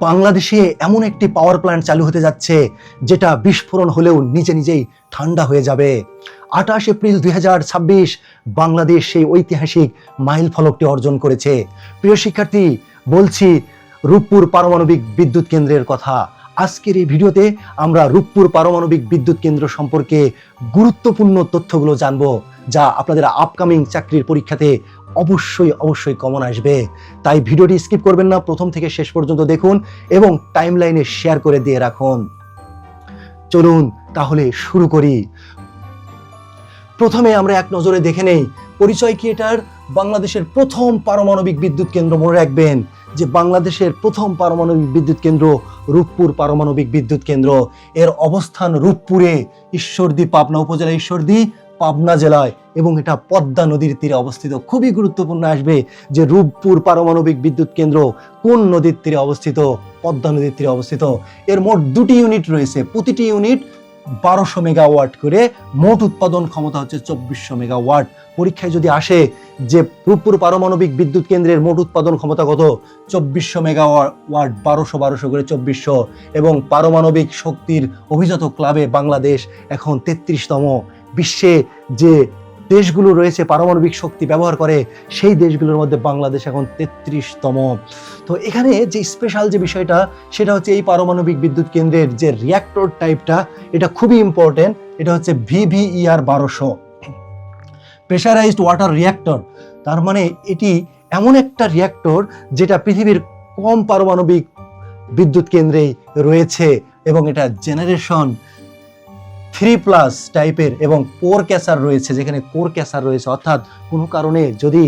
বাংলাদেশে এমন একটি পাওয়ার প্ল্যান্ট চালু হতে যাচ্ছে যেটা বিস্ফোরণ হলেও নিজে নিজেই ঠান্ডা হয়ে যাবে। 28 এপ্রিল 2026 বাংলাদেশ সেই ঐতিহাসিক মাইল ফলকটি অর্জন করেছে। প্রিয় শিক্ষার্থী, বলছি রূপপুর পারমাণবিক বিদ্যুৎ কেন্দ্রের কথা। আজকের এই ভিডিওতে আমরা রূপপুর পারমাণবিক বিদ্যুৎ কেন্দ্র সম্পর্কে গুরুত্বপূর্ণ তথ্যগুলো জানবো, যা আপনাদের আপকামিং চাকরির পরীক্ষাতে অবশ্যই কমন আসবে। তাই ভিডিওটি স্কিপ করবেন না, প্রথম থেকে শেষ পর্যন্ত দেখুন এবং টাইমলাইনে শেয়ার করে দিয়ে রাখুন। চলুন তাহলে শুরু করি। প্রথমে আমরা এক নজরে দেখে নেই পরিচয় কি এটার। বাংলাদেশের প্রথম পারমাণবিক বিদ্যুৎ কেন্দ্র, মনে রাখবেন যে বাংলাদেশের প্রথম পারমাণবিক বিদ্যুৎ কেন্দ্র রূপপুর পারমাণবিক বিদ্যুৎ কেন্দ্র। এর অবস্থান রূপপুরে, ঈশ্বরদী, পাবনা উপজেলা ঈশ্বরদী, পাবনা জেলায়, এবং এটা পদ্মা নদীর তীরে অবস্থিত। খুবই গুরুত্বপূর্ণ আসবে যে রূপপুর পারমাণবিক বিদ্যুৎ কেন্দ্র কোন নদীর তীরে অবস্থিত? পদ্মা নদীর তীরে অবস্থিত। এর মোট 2টি ইউনিট রয়েছে, প্রতিটি ইউনিট 1200 মেগাওয়াট করে, মোট উৎপাদন ক্ষমতা হচ্ছে 2400 মেগাওয়াট। পরীক্ষায় যদি আসে যে রূপপুর পারমাণবিক বিদ্যুৎ কেন্দ্রের মোট উৎপাদন ক্ষমতা কত, 2400 মেগাওয়াট, 1200 করে 2400, এবং পারমাণবিক শক্তির অভিজাত ক্লাবে বাংলাদেশ এখন 33তম। বিশ্বে যে দেশগুলো রয়েছে পারমাণবিক শক্তি ব্যবহার করে, সেই দেশগুলোর মধ্যে বাংলাদেশ এখন 33তম। তো এখানে যে স্পেশাল যে বিষয়টা, সেটা হচ্ছে এই পারমাণবিক বিদ্যুৎ কেন্দ্রের যে রিঅ্যাক্টর টাইপটা, এটা খুবই ইম্পর্টেন্ট। এটা হচ্ছে VVER 1200, প্রেসারাইজড ওয়াটার রিঅ্যাক্টর। তার মানে এটি এমন একটা রিঅ্যাক্টর যেটা পৃথিবীর কম পারমাণবিক বিদ্যুৎ কেন্দ্রেই রয়েছে, এবং এটা জেনারেশন 3+ টাইপের, এবং কোর ক্যাসার রয়েছে, যেখানে কোর ক্যাসার রয়েছে, অর্থাৎ কোনো কারণে যদি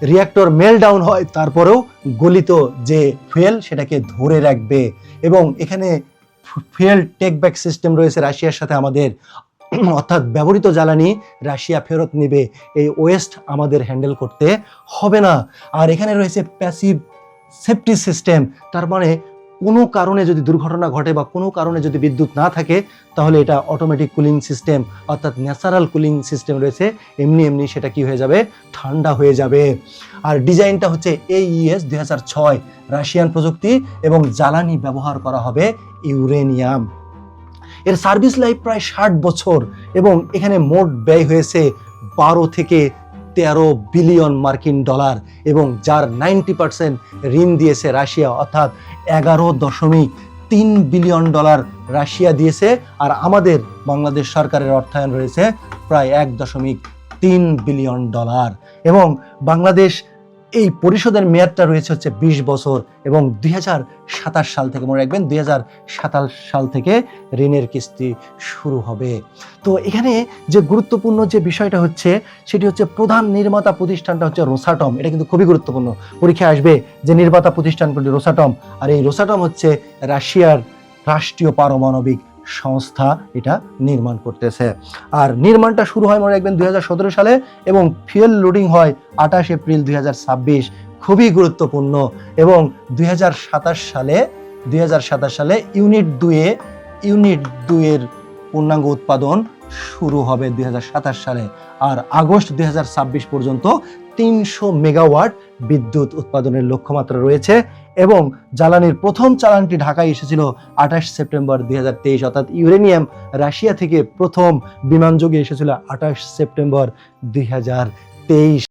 রিঅ্যাক্টর মেলডাউন হয় তারপরেও গলিত যে ফুয়েল সেটাকে ধরে রাখবে। এবং এখানে ফুয়েল টেক ব্যাক সিস্টেম রয়েছে রাশিয়ার সাথে আমাদের, অর্থাৎ ব্যবহৃত জ্বালানি রাশিয়া ফেরত নেবে, এই ওয়েস্ট আমাদের হ্যান্ডেল করতে হবে না। আর এখানে রয়েছে প্যাসিভ সেফটি সিস্টেম, তার মানে কোনো কারণে যদি দুর্ঘটনা ঘটে বা কোনো কারণে যদি বিদ্যুৎ না থাকে, তাহলে এটা অটোমেটিক কুলিং সিস্টেম, অর্থাৎ ন্যাচারাল কুলিং সিস্টেম রয়েছে, এমনি সেটা কি হয়ে যাবে, ঠান্ডা হয়ে যাবে। আর ডিজাইনটা হচ্ছে AES 2006 রাশিয়ান প্রযুক্তি, এবং জ্বালানি ব্যবহার করা হবে ইউরেনিয়াম। এর সার্ভিস লাইফ প্রায় 60 বছর, এবং এখানে মোট ব্যয় হয়েছে 12 থেকে 13 বিলিয়ন মার্কিন ডলার, এবং যার 90% ঋণ দিয়েছে রাশিয়া, অর্থাৎ 11.3 বিলিয়ন ডলার রাশিয়া দিয়েছে। আর আমাদের বাংলাদেশ সরকারের অর্থায়ন রয়েছে প্রায় 1.3 বিলিয়ন ডলার। এবং বাংলাদেশ এই পরিশোধের মেয়াদটা রয়েছে হচ্ছে 20 বছর, এবং 2027 সাল থেকে, মনে রাখবেন 2027 সাল থেকে ঋণের কিস্তি শুরু হবে। তো এখানে যে গুরুত্বপূর্ণ যে বিষয়টা হচ্ছে, সেটি হচ্ছে প্রধান নির্মাতা প্রতিষ্ঠানটা হচ্ছে রোসাটম। এটা কিন্তু খুবই গুরুত্বপূর্ণ, পরীক্ষায় আসবে যে নির্মাতা প্রতিষ্ঠান কোনটি, রোসাটম। আর এই রোসাটম হচ্ছে রাশিয়ার রাষ্ট্রীয় পারমাণবিক সংস্থা, এটা নির্মাণ করতেছে। আর নির্মাণটা শুরু হয় মনে রাখবেন 2017 সালে, এবং ফিউয়েল লোডিং হয় 28 এপ্রিল 2026। খুবই গুরুত্বপূর্ণ। এবং 2027 সালে ইউনিট 2 এর পূর্ণাঙ্গ উৎপাদন শুরু হবে 2027 সালে। আর আগস্ট 2026 পর্যন্ত 300 মেগাওয়াট বিদ্যুৎ উৎপাদনের লক্ষ্যমাত্রা রয়েছে। এবং জ্বালানির প্রথম চালানটি ঢাকায় এসেছিল 28 সেপ্টেম্বর 2023, অর্থাৎ ইউরেনিয়াম রাশিয়া থেকে প্রথম বিমানযোগে এসেছিল 28 সেপ্টেম্বর 2023।